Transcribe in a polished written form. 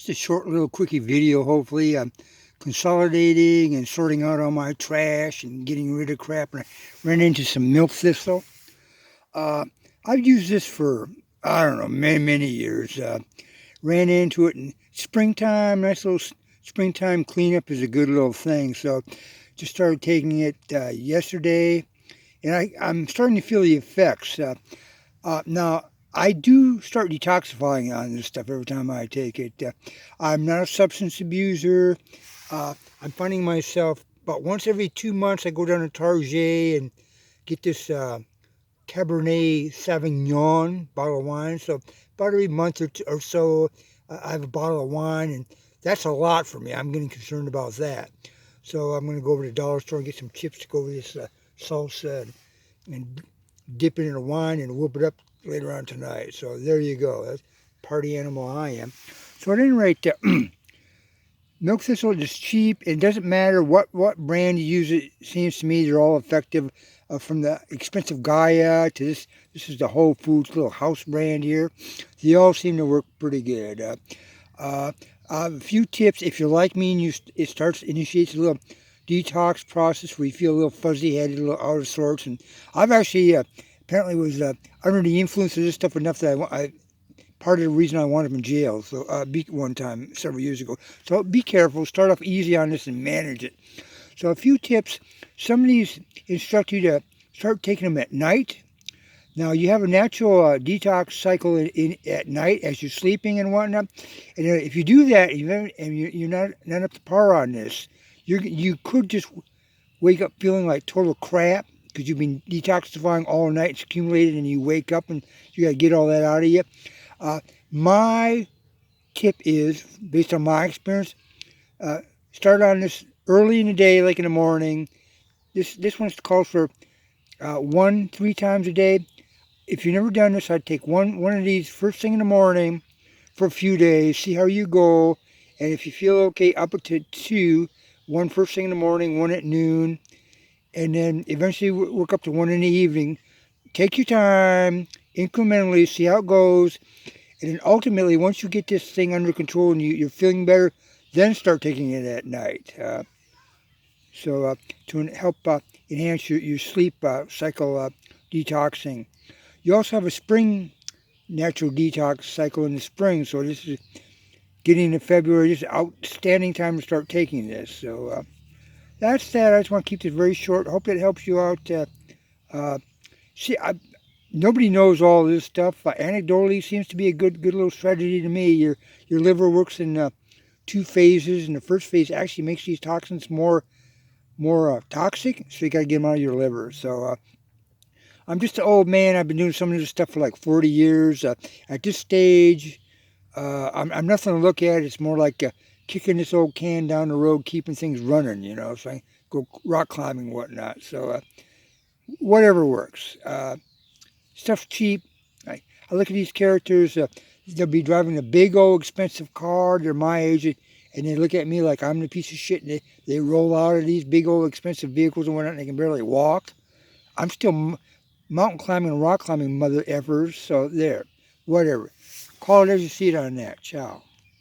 Just a short little quickie video, hopefully. I'm consolidating and sorting out all my trash and getting rid of crap. And I ran into some milk thistle. Uh, I've used this for, I don't know, many years. Ran into it in springtime. Nice little springtime cleanup is a good little thing. So just started taking it yesterday. And I'm starting to feel the effects. Now, I do start detoxifying on this stuff every time I take it. I'm not a substance abuser. I'm finding myself about once every 2 months I go down to Target and get this Cabernet Sauvignon bottle of wine. So about every month or so I have a bottle of wine, and that's a lot for me. I'm getting concerned about that. So I'm going to go over to the dollar store and get some chips to go with this salsa and dip it in a wine and whip it up later on tonight. So there you go. That's party animal I am. So at any rate, milk thistle is cheap. It doesn't matter what brand you use. It seems to me they're all effective. From the expensive Gaia to this is the Whole Foods little house brand here. They all seem to work pretty good. A few tips if you're like me and it initiates a little detox process where you feel a little fuzzy-headed, a little out of sorts. And I've actually apparently was under the influence of this stuff enough that part of the reason I wound up in jail. So one time several years ago. So be careful. Start off easy on this and manage it. So a few tips. Some of these instruct you to start taking them at night. Now you have a natural detox cycle at night as you're sleeping and whatnot. And if you do that and you're not up to par on this, you could just wake up feeling like total crap because you've been detoxifying all night. It's accumulated, and you wake up and you got to get all that out of you. My tip is, based on my experience, start on this early in the day, like in the morning. This one calls for 3 times a day. If you've never done this, I'd take one of these first thing in the morning for a few days, see how you go, and if you feel okay, up to 2, one first thing in the morning, one at noon, and then eventually work up to 1 in the evening. Take your time, incrementally, see how it goes, and then ultimately, once you get this thing under control and you're feeling better, then start taking it at night. So to help enhance your sleep cycle detoxing. You also have a spring natural detox cycle in the spring, so this is getting into February. This is outstanding time to start taking this. So that's that. I just want to keep this very short. Hope it helps you out. Nobody knows all this stuff. Anecdotally, seems to be a good little strategy to me. Your liver works in 2 phases, and the first phase actually makes these toxins more toxic, so you got to get them out of your liver. So I'm just an old man. I've been doing some of this stuff for like 40 years. At this stage, I'm nothing to look at. It's more like kicking this old can down the road, keeping things running, so I go rock climbing and whatnot. So whatever works. Stuff's cheap. I look at these characters. They'll be driving a big old expensive car. They're my age, and they look at me like I'm the piece of shit. And they roll out of these big old expensive vehicles and whatnot, and they can barely walk. I'm still mountain climbing and rock climbing mother effers. So there, whatever. Call it as you see it on that. Ciao.